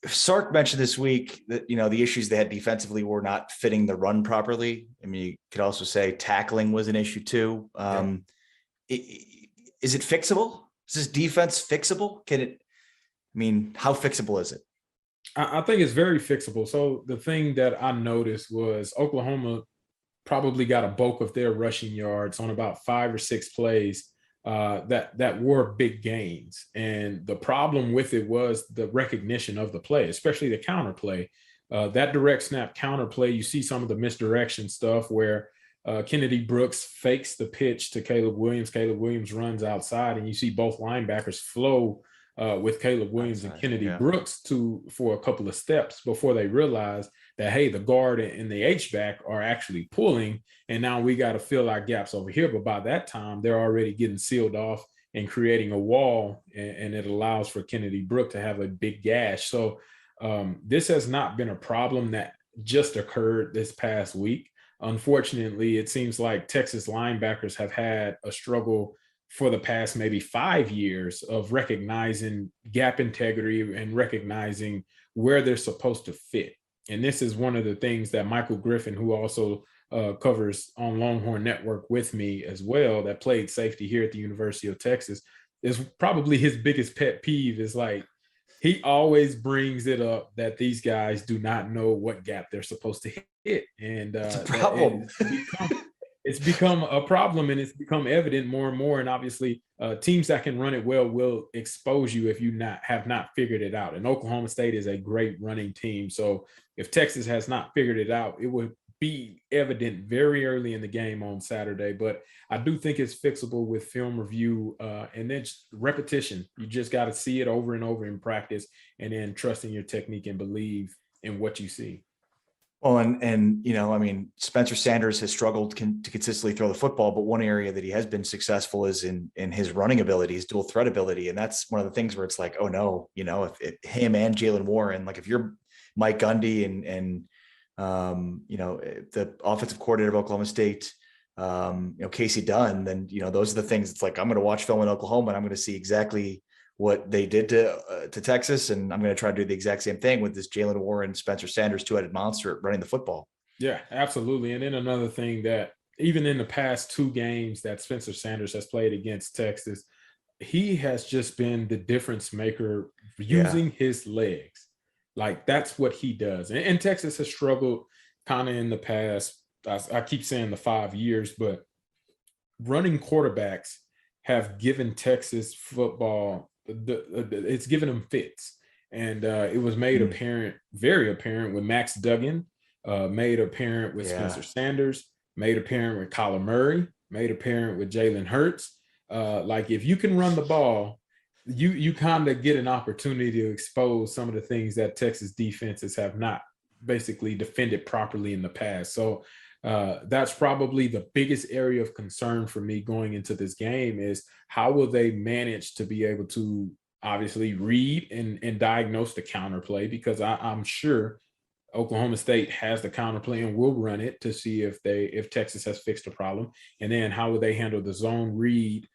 C: Sark mentioned this week that, the issues they had defensively were not fitting the run properly. I mean, you could also say tackling was an issue too. Is it fixable? Is this defense fixable? How fixable is it?
D: I think it's very fixable. So the thing that I noticed was Oklahoma probably got a bulk of their rushing yards on about 5 or 6 plays that were big gains. And the problem with it was the recognition of the play, especially the counter play. That direct snap counter play, you see some of the misdirection stuff where Kennedy Brooks fakes the pitch to Caleb Williams. Caleb Williams runs outside, and you see both linebackers flow with Caleb Williams and Kennedy Brooks for a couple of steps before they realize that, hey, the guard and the H-back are actually pulling, and now we got to fill our gaps over here. But by that time, they're already getting sealed off and creating a wall, and it allows for Kennedy Brooks to have a big gash. So this has not been a problem that just occurred this past week. Unfortunately, it seems like Texas linebackers have had a struggle for the past maybe 5 years of recognizing gap integrity and recognizing where they're supposed to fit. And this is one of the things that Michael Griffin, who also covers on Longhorn Network with me as well, that played safety here at the University of Texas, is probably his biggest pet peeve. Is like, he always brings it up that these guys do not know what gap they're supposed to hit. And
C: it's a problem.
D: It's become a problem, and it's become evident more and more. And obviously, teams that can run it well will expose you if you have not figured it out. And Oklahoma State is a great running team. So if Texas has not figured it out, it would be evident very early in the game on Saturday. But I do think it's fixable with film review and then just repetition. You just got to see it over and over in practice, and then trust in your technique and believe in what you see.
C: Well, and Spencer Sanders has struggled to consistently throw the football, but one area that he has been successful is in his running ability, his dual threat ability. And that's one of the things where it's like, oh no, if him and Jalen Warren, like if you're Mike Gundy and The offensive coordinator of Oklahoma State, Casey Dunn, then, those are the things. It's like, I'm going to watch film in Oklahoma and I'm going to see exactly what they did to Texas. And I'm going to try to do the exact same thing with this Jalen Warren, Spencer Sanders, two-headed monster running the football.
D: Yeah, absolutely. And then another thing that even in the past 2 games that Spencer Sanders has played against Texas, he has just been the difference maker using his legs. Like, that's what he does. And Texas has struggled kind of in the past. I keep saying the 5 years, but running quarterbacks have given Texas football, it's given them fits. And it was made very apparent with Max Duggan, made apparent with Spencer Sanders, made apparent with Kyler Murray, made apparent with Jalen Hurts. Like, if you can run the ball, you kind of get an opportunity to expose some of the things that Texas defenses have not basically defended properly in the past. So that's probably the biggest area of concern for me going into this game is how will they manage to be able to obviously read and diagnose the counterplay, because I'm sure Oklahoma State has the counterplay and will run it to see if Texas has fixed the problem. And then how will they handle the zone read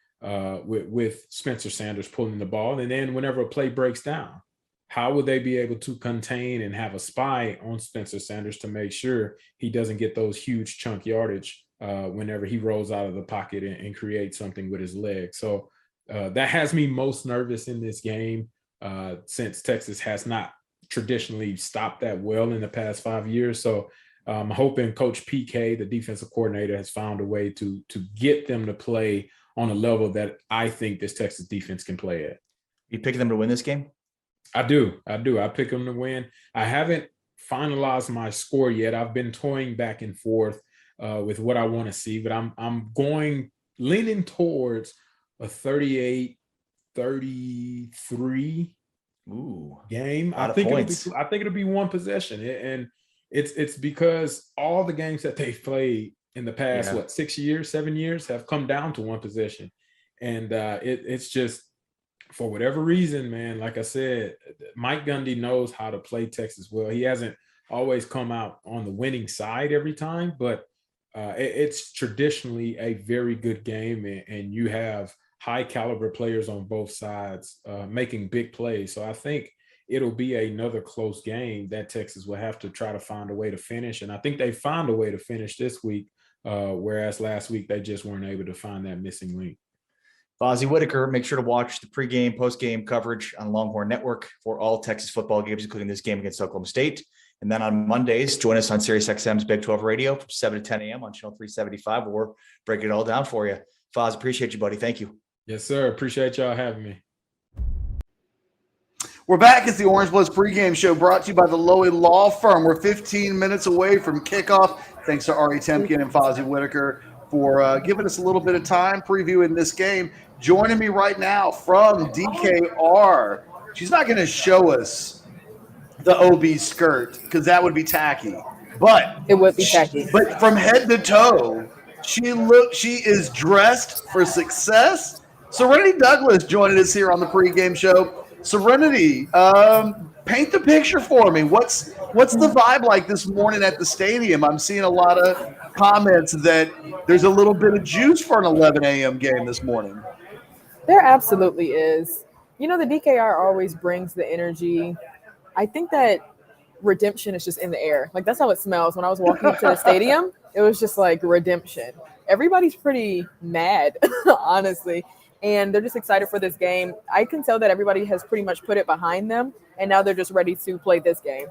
D: with Spencer Sanders pulling the ball? And then whenever a play breaks down, how would they be able to contain and have a spy on Spencer Sanders to make sure he doesn't get those huge chunk yardage whenever he rolls out of the pocket and creates something with his legs? So that has me most nervous in this game since Texas has not traditionally stopped that well in the past 5 years. So I'm hoping Coach PK, the defensive coordinator, has found a way to get them to play on a level that I think this Texas defense can play at.
C: You picking them to win this game?
D: I do. I pick them to win. I haven't finalized my score yet. I've been toying back and forth with what I want to see, but I'm leaning towards a 38-33 game. I think it'll be one possession, and it's because all the games that they've played in the past 7 years have come down to one possession, and it's just, for whatever reason, man, like I said, Mike Gundy knows how to play Texas well. He hasn't always come out on the winning side every time, but it's traditionally a very good game, and you have high caliber players on both sides making big plays. So I think it'll be another close game that Texas will have to try to find a way to finish. And I think they found a way to finish this week, whereas last week they just weren't able to find that missing link.
C: Fozzie Whitaker, make sure to watch the pregame, postgame coverage on Longhorn Network for all Texas football games, including this game against Oklahoma State. And then on Mondays, join us on SiriusXM's Big 12 Radio from 7 to 10 a.m. on Channel 375, where we're breaking it all down for you. Foz, appreciate you, buddy. Thank you.
D: Yes, sir. Appreciate y'all having me.
A: We're back. It's the Orangebloods pregame show brought to you by the Loewy Law Firm. We're 15 minutes away from kickoff. Thanks to Ari Temkin and Fozzie Whitaker for giving us a little bit of time previewing this game. Joining me right now from DKR. She's not going to show us the OB skirt because that would be tacky. But
E: it would be tacky.
A: But from head to toe, she is dressed for success. Serenity Douglas joining us here on the pregame show. Serenity, paint the picture for me. What's the vibe like this morning at the stadium? I'm seeing a lot of comments that there's a little bit of juice for an 11 a.m. game this morning.
E: There absolutely is. You know, the DKR always brings the energy. I think that redemption is just in the air. Like, that's how it smells. When I was walking into the stadium, it was just like redemption. Everybody's pretty mad, honestly. And they're just excited for this game. I can tell that everybody has pretty much put it behind them, and now they're just ready to play this game.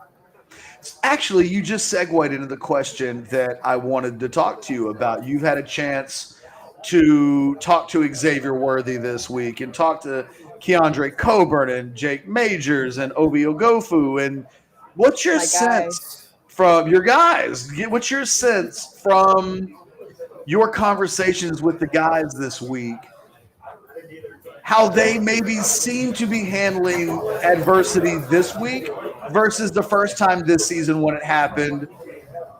A: Actually, you just segued into the question that I wanted to talk to you about. You've had a chance to talk to Xavier Worthy this week and talk to Keandre Coburn and Jake Majors and Obi Ogofu. And what's your sense from your guys? What's your sense from your conversations with the guys this week? How they maybe seem to be handling adversity this week versus the first time this season when it happened.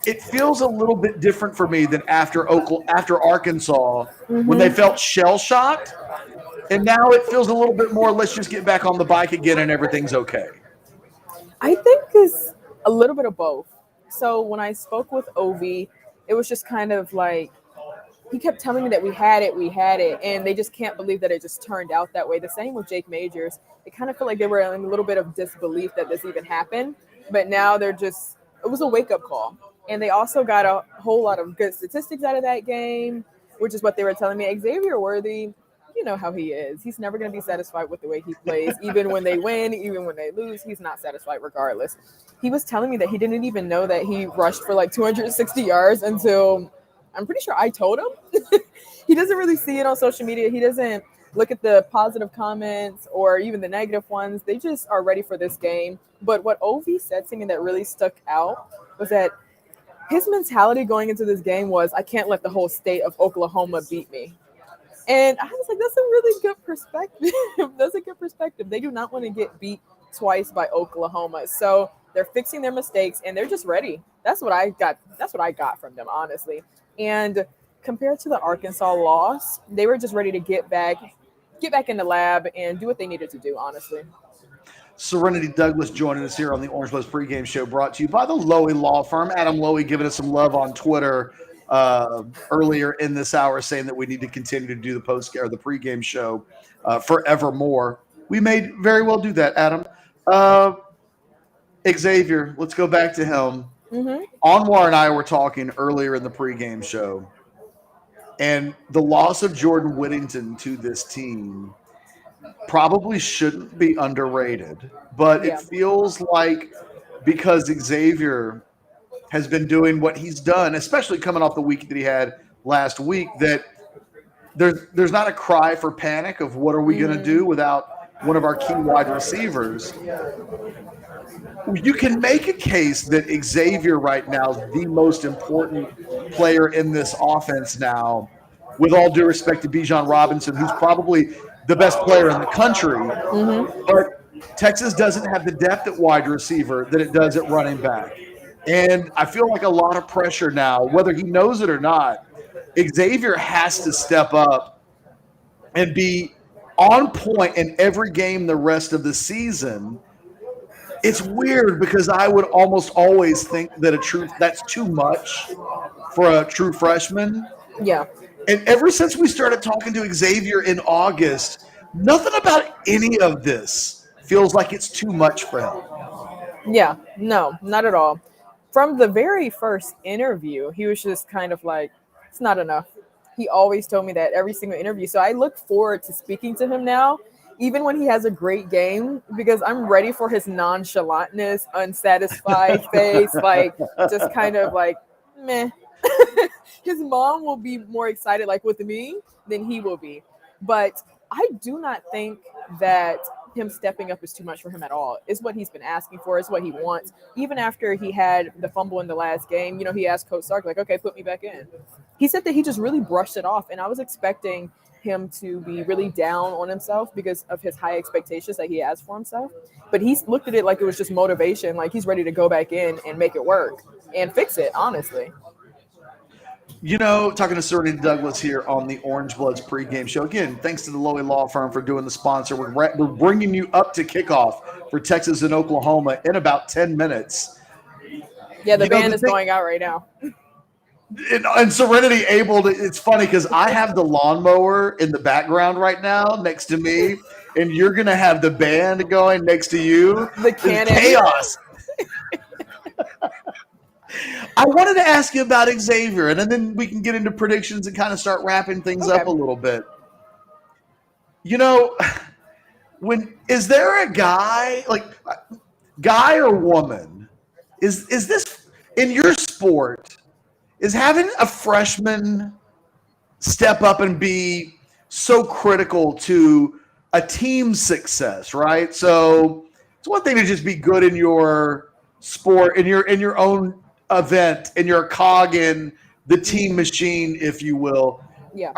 A: It feels a little bit different for me than after Arkansas when they felt shell-shocked. And now it feels a little bit more, let's just get back on the bike again and everything's okay.
E: I think it's a little bit of both. So when I spoke with Ovi, it was just kind of like he kept telling me that we had it, and they just can't believe that it just turned out that way. The same with Jake Majors. It kind of felt like they were in a little bit of disbelief that this even happened, but now they're just, it was a wake-up call. And they also got a whole lot of good statistics out of that game, which is what they were telling me. Xavier Worthy, you know how he is. He's never going to be satisfied with the way he plays. Even when they win, even when they lose, he's not satisfied regardless. He was telling me that he didn't even know that he rushed for like 260 yards until I'm pretty sure I told him. He doesn't really see it on social media. He doesn't look at the positive comments or even the negative ones. They just are ready for this game. But what Ovi said to me that really stuck out was that his mentality going into this game was, I can't let the whole state of Oklahoma beat me. And I was like, that's a really good perspective. That's a good perspective. They do not want to get beat twice by Oklahoma. So they're fixing their mistakes and they're just ready. That's what I got. That's what I got from them, honestly. And compared to the Arkansas loss, they were just ready to get back in the lab and do what they needed to do, honestly.
A: Serenity Douglas joining us here on the Orangebloods pregame show, brought to you by the Loewy Law Firm. Adam Loewy giving us some love on Twitter earlier in this hour, saying that we need to continue to do the pregame show forevermore. We may very well do that, Adam. Xavier, let's go back to him.
E: Mm-hmm.
A: Anwar and I were talking earlier in the pregame show, and the loss of Jordan Whittington to this team probably shouldn't be underrated, but
E: Yeah.
A: it feels like because Xavier has been doing what he's done, especially coming off the week that he had last week, that there's not a cry for panic of what are we going to do without one of our key wide receivers. You can make a case that Xavier right now is the most important player in this offense now, with all due respect to Bijan Robinson, who's probably the best player in the country.
E: Mm-hmm.
A: But Texas doesn't have the depth at wide receiver that it does at running back. And I feel like a lot of pressure now, whether he knows it or not. Xavier has to step up and be on point in every game the rest of the season. It's weird because I would almost always think that that's too much for a true freshman.
E: Yeah.
A: And ever since we started talking to Xavier in August, nothing about any of this feels like it's too much for him.
E: Yeah. No, not at all. From the very first interview, he was just kind of like, it's not enough. He always told me that every single interview. So I look forward to speaking to him now, even when he has a great game, because I'm ready for his nonchalantness, unsatisfied face, like just kind of like, meh. His mom will be more excited like with me than he will be. But I do not think that him stepping up is too much for him at all. It's what he's been asking for. It's what he wants. Even after he had the fumble in the last game, he asked Coach Sark, like, okay, put me back in. He said that he just really brushed it off. And I was expecting him to be really down on himself because of his high expectations that he has for himself. But he's looked at it like it was just motivation. Like he's ready to go back in and make it work and fix it, honestly.
A: Talking to Serenity Douglas here on the Orangebloods pregame show. Again, thanks to the Loewy Law Firm for doing the sponsor. We're bringing you up to kickoff for Texas and Oklahoma in about 10 minutes.
E: Yeah, the band is going out right now.
A: And Serenity it's funny because I have the lawnmower in the background right now next to me, and you're going to have the band going next to you.
E: The cannon.
A: It's chaos. I wanted to ask you about Xavier, and then we can get into predictions and kind of start wrapping things up a little bit. Is there a guy or woman, is this in your sport, is having a freshman step up and be so critical to a team's success, right? So it's one thing to just be good in your sport, in your own event, and you're a cog in the team machine, if you will.
E: Yeah.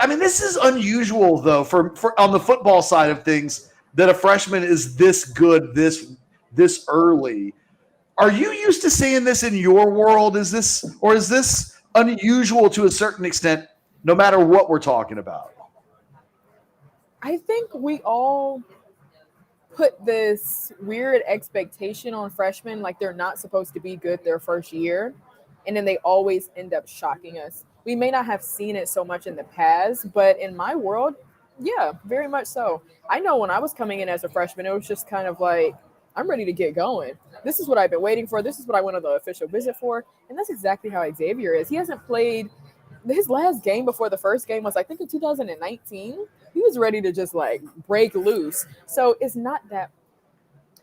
A: This is unusual though for on the football side of things that a freshman is this good this early. Are you used to seeing this in your world? Is this unusual to a certain extent, no matter what we're talking about?
E: I think we all put this weird expectation on freshmen, like they're not supposed to be good their first year, and then they always end up shocking us. We may not have seen it so much in the past, but in my world, yeah, very much so. I know when I was coming in as a freshman, it was just kind of like, I'm ready to get going. This is what I've been waiting for. This is what I went on the official visit for. And that's exactly how Xavier is. He hasn't played his last game before the first game was, I think, in 2019. He was ready to just like break loose. So it's not that,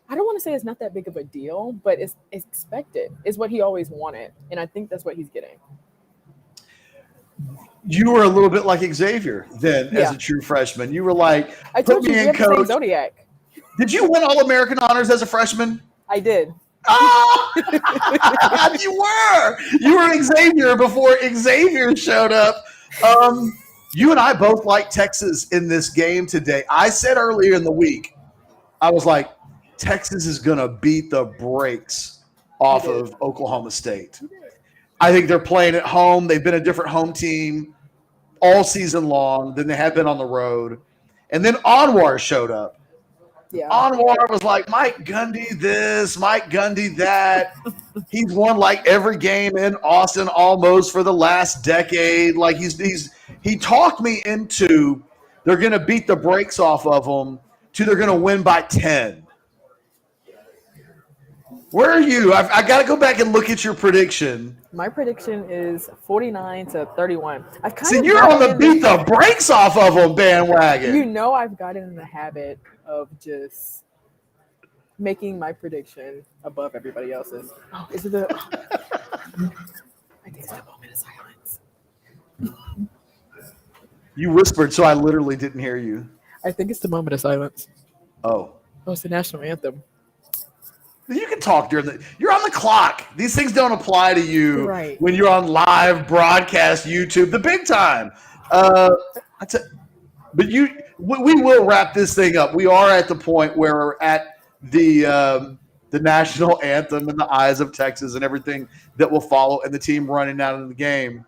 E: I don't want to say it's not that big of a deal, but it's expected. It's what he always wanted. And I think that's what he's getting.
A: You were a little bit like Xavier then as a true freshman. You were like,
E: I told you,
A: me
E: we
A: in,
E: have the same
A: coach.
E: Zodiac.
A: Did you win All-American honors as a freshman?
E: I did.
A: Oh, you were Xavier before Xavier showed up. You and I both like Texas in this game today. I said earlier in the week, I was like, Texas is going to beat the brakes off of Oklahoma State. I think they're playing at home. They've been a different home team all season long than they have been on the road. And then Anwar showed up.
E: Yeah.
A: Anwar was like, Mike Gundy this, Mike Gundy that. He's won like every game in Austin almost for the last decade. Like he talked me into they're going to beat the brakes off of them to they're going to win by 10. Where are you? I got to go back and look at your prediction.
E: My prediction is 49-31.
A: You're on the beat the brakes off of them bandwagon.
E: You know, I've gotten in the habit of just making my prediction above everybody else's. Oh, is it the? I think it's the moment of silence.
A: You whispered, so I literally didn't hear you.
E: I think it's the moment of silence.
A: Oh,
E: it's the national anthem.
A: You can talk you're on the clock. These things don't apply to you when you're on live broadcast YouTube, the big time. But we will wrap this thing up. We are at the point where we're at the national anthem in the eyes of Texas and everything that will follow and the team running out of the game.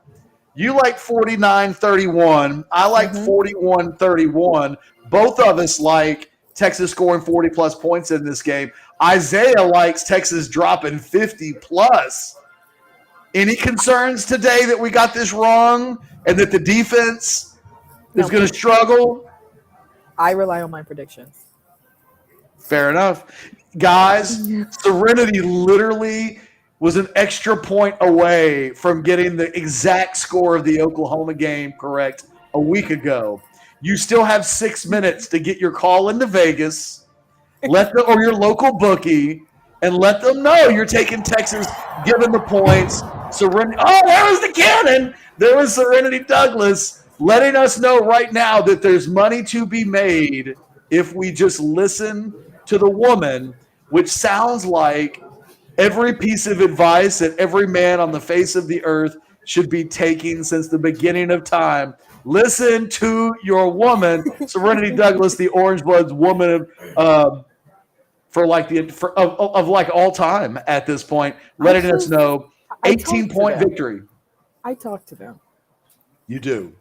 A: You like 49-31. I like 41-31. Both of us like Texas scoring 40-plus points in this game. Isaiah likes Texas dropping 50-plus. Any concerns today that we got this wrong and that the defense is going to struggle?
E: I rely on my predictions.
A: Fair enough. Guys, Serenity literally was an extra point away from getting the exact score of the Oklahoma game correct a week ago. You still have 6 minutes to get your call into Vegas, or your local bookie, and let them know you're taking Texas, given the points. Serenity. Oh, there was the cannon. There was Serenity Douglas letting us know right now that there's money to be made if we just listen to the woman, which sounds like every piece of advice that every man on the face of the earth should be taking since the beginning of time. Listen to your woman, Serenity Douglas, the Orangebloods woman of all time at this point, letting us know 18-point victory.
E: I talk to them.
A: You do.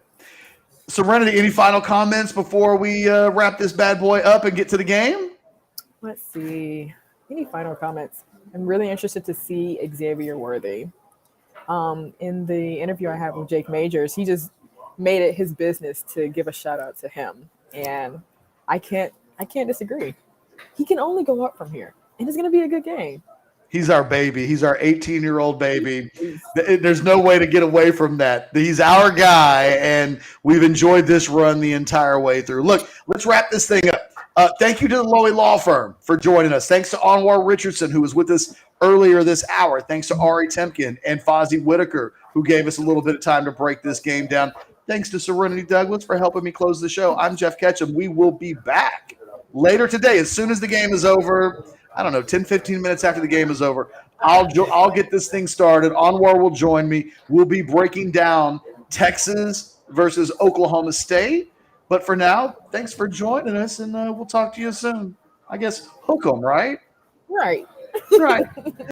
A: Serenity, any final comments before we wrap this bad boy up and get to the game?
E: Let's see. Any final comments? I'm really interested to see Xavier Worthy. In the interview I had with Jake Majors, he just made it his business to give a shout out to him. And I can't disagree. He can only go up from here, and it's going to be a good game.
A: He's our baby. He's our 18-year-old baby. There's no way to get away from that. He's our guy, and we've enjoyed this run the entire way through. Look, let's wrap this thing up. Thank you to the Loewy Law Firm for joining us. Thanks to Anwar Richardson, who was with us earlier this hour. Thanks to Ari Temkin and Fozzie Whitaker, who gave us a little bit of time to break this game down. Thanks to Serenity Douglas for helping me close the show. I'm Geoff Ketchum. We will be back later today as soon as the game is over. I don't know, 10, 15 minutes after the game is over. I'll get this thing started. Anwar will join me. We'll be breaking down Texas versus Oklahoma State. But for now, thanks for joining us, and we'll talk to you soon. I guess hook 'em, right?
E: Right.
A: Right.